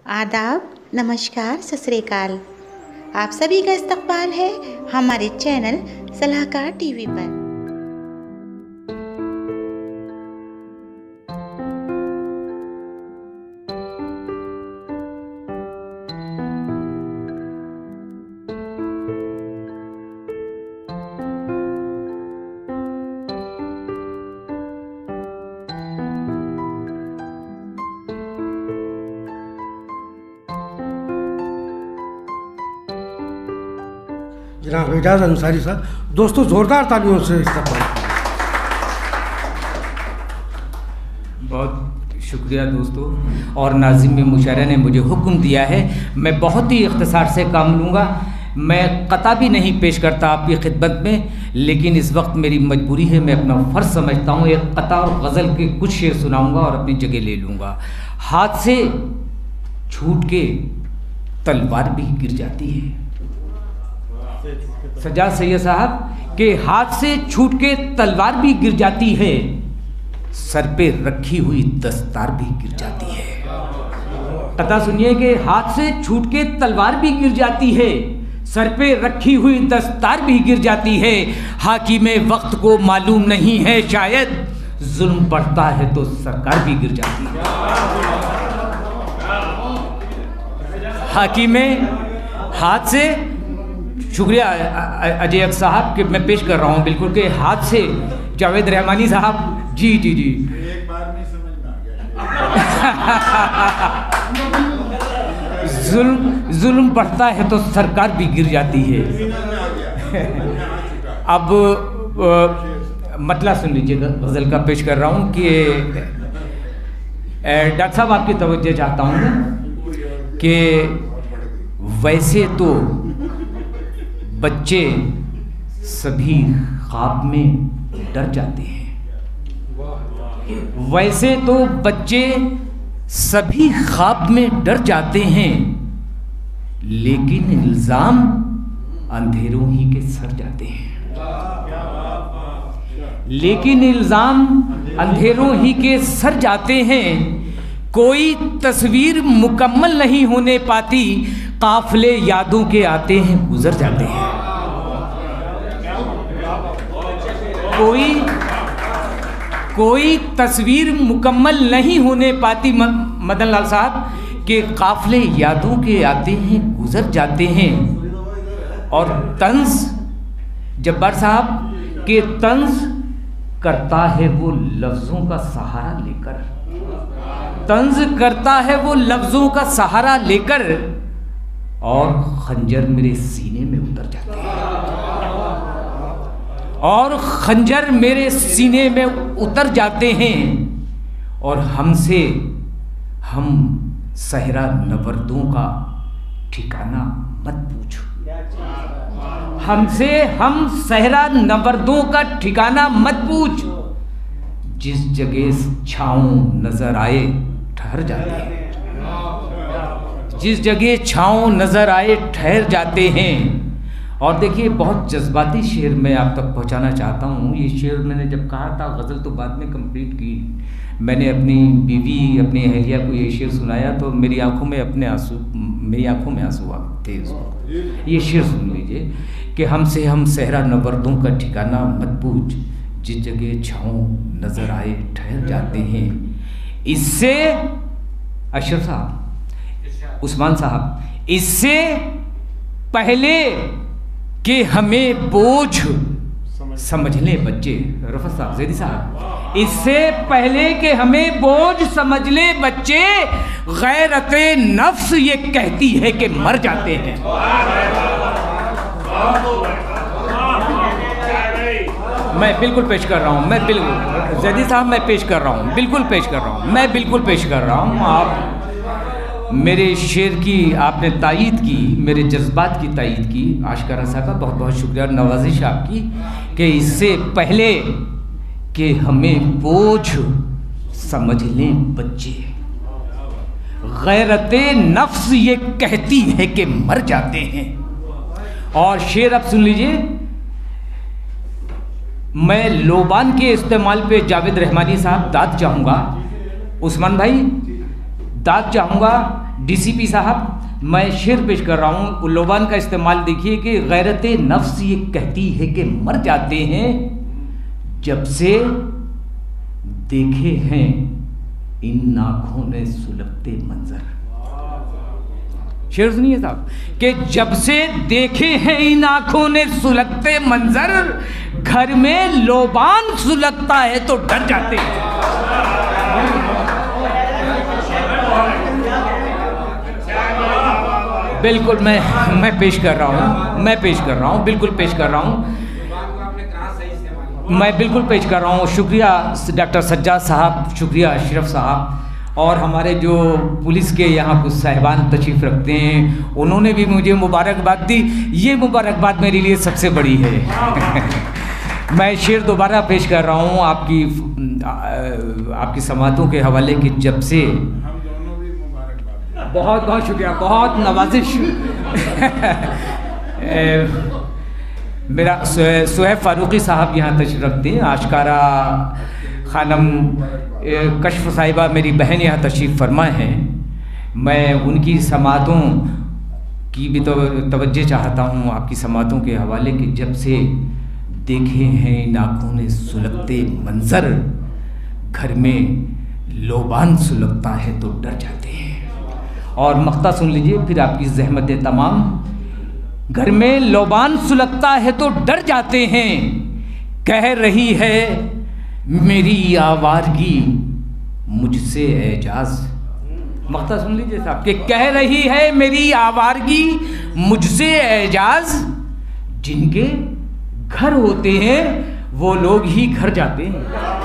आदाब, नमस्कार, सत श्री अकाल। आप सभी का इस्तकबाल है हमारे चैनल सलाहकार टीवी पर। जनाब एजाज अंसारी साहब, दोस्तों ज़ोरदार तालियों से इस्तकबाल। बहुत शुक्रिया दोस्तों। और नाज़िम मुशायरा ने मुझे हुक्म दिया है, मैं बहुत ही इख्तिसार से काम लूँगा। मैं कता भी नहीं पेश करता आपकी खिदमत में, लेकिन इस वक्त मेरी मजबूरी है, मैं अपना फ़र्ज़ समझता हूँ। एक कता और गज़ल के कुछ शेर सुनाऊँगा और अपनी जगह ले लूँगा। हाथ से छूट के तलवार भी गिर जाती है। सज्जाद सैयद साहब के हाथ से छूट के तलवार भी गिर जाती है, सर पे रखी हुई दस्तार भी गिर जाती है। कथा सुनिए कि हाथ से छूट के तलवार भी गिर जाती है, सर पे रखी हुई दस्तार भी गिर जाती है। हाकिमे वक्त को मालूम नहीं है शायद, जुल्म बढ़ता है तो सरकार भी गिर जाती है। हाकिमे हाथ से, शुक्रिया अजय साहब कि मैं पेश कर रहा हूँ बिल्कुल के हाथ से। जावेद रहमानी साहब, जी जी जी। जुल्म बढ़ता है तो सरकार भी गिर जाती है। अब मतला सुन लीजिएगा, गज़ल का पेश कर रहा हूँ कि डॉक्टर साहब आपकी तवज्जो चाहता हूँ कि वैसे तो बच्चे सभी ख्वाब में डर जाते हैं। वैसे तो बच्चे सभी ख्वाब में डर जाते हैं, लेकिन इल्ज़ाम अंधेरों ही के सर जाते हैं। लेकिन इल्ज़ाम अंधेरों ही के सर जाते हैं। कोई तस्वीर मुकम्मल नहीं होने पाती, काफिले यादों के आते हैं गुजर जाते हैं। कोई तस्वीर मुकम्मल नहीं होने पाती मदन लाल साहब के काफिले यादों के आते हैं गुजर जाते हैं। और तंज जब्बार साहब के तंज करता है वो लफ्ज़ों का सहारा लेकर, तंज करता है वो लफ्ज़ों का सहारा लेकर, और खंजर मेरे सीने में उतर जाते हैं। और खंजर मेरे सीने में उतर जाते हैं। और हमसे हम सहरा नवरदों का ठिकाना मत पूछो। हमसे हम सहरा नवरदों का ठिकाना मत पूछ। जिस जगह छाँव नजर आए ठहर जाते हैं। जिस जगह छाँव नजर आए ठहर जाते हैं। और देखिए, बहुत जज्बाती शेर मैं आप तक पहुंचाना चाहता हूँ। ये शेर मैंने जब कहा था, गज़ल तो बाद में कंप्लीट की, मैंने अपनी बीवी, अपनी अहलिया को ये शेर सुनाया तो मेरी आंखों में आंसू आ थे। ये शेर सुन लीजिए कि हमसे हम सहरा नवरदों का ठिकाना मत पूछ, जिस जगह छाँव नजर आए ठहर जाते हैं। इससे अशरफ साहब, उस्मान साहब, इससे पहले कि हमें बोझ समझ लें बच्चे, रफ़त साहब, ज़ैदी साहब, इससे पहले कि हमें बोझ समझ ले बच्चे, गैरते नफ्स ये कहती है कि मर जाते हैं। मैं बिल्कुल पेश कर रहा हूँ, मैं बिल्कुल ज़ैदी साहब, मैं पेश कर रहा हूँ, बिल्कुल पेश कर रहा हूँ, मैं बिल्कुल पेश कर रहा हूँ। आप मेरे शेर की आपने तायीद की, मेरे जज्बात की तायीद की, आशिकारा साहब का बहुत बहुत शुक्रिया, नवाजिश आपकी कि इससे पहले कि हमें बोझ समझ लें बच्चे, गैरते नफ्स ये कहती है कि मर जाते हैं। और शेर अब सुन लीजिए। मैं लोबान के इस्तेमाल पे जावेद रहमानी साहब दाद चाहूँगा, उस्मान भाई दाद चाहूँगा, डीसीपी साहब, मैं शेर पेश कर रहा हूँ। लोबान का इस्तेमाल देखिए कि गैरत नफ्स ये कहती है कि मर जाते हैं जब से देखे हैं इन आँखों ने सुलगते मंजर। शेर सुनिए साहब कि जब से देखे हैं इन आँखों ने सुलगते मंजर, घर में लोबान सुलगता है तो डर जाते हैं। बिल्कुल मैं पेश कर रहा हूँ, बिल्कुल पेश कर रहा हूँ, मैं बिल्कुल पेश कर रहा हूँ। शुक्रिया डॉक्टर सज्जाद साहब, शुक्रिया अशरफ साहब, और हमारे जो पुलिस के यहाँ कुछ साहिबान तशरीफ़ रखते हैं, उन्होंने भी मुझे मुबारकबाद दी। ये मुबारकबाद मेरे लिए सबसे बड़ी है। मैं शेर दोबारा पेश कर रहा हूँ आपकी समातों के हवाले की। जब से बहुत बहुत शुक्रिया, बहुत नवाजिश। मेरा सुहैब फारूकी साहब यहाँ तशरीफ़ रखते हैं। आशकारा खानम कश्फ साहिबा मेरी बहन यहाँ तशरीफ़ फरमा है। मैं उनकी समातों की भी तो तवज्जो चाहता हूँ आपकी समातों के हवाले कि जब से देखे हैं इन आँखों ने सुलगते मंजर, घर में लोबान सुलगता है तो डर जाते हैं। और मक्ता सुन लीजिए फिर आपकी ज़हमत तमाम। घर में लोबान सुलगता है तो डर जाते हैं, कह रही है मेरी आवारगी मुझसे एजाज। मक्ता सुन लीजिए साहब कि कह रही है मेरी आवारगी मुझसे एजाज, जिनके घर होते हैं वो लोग ही घर जाते हैं।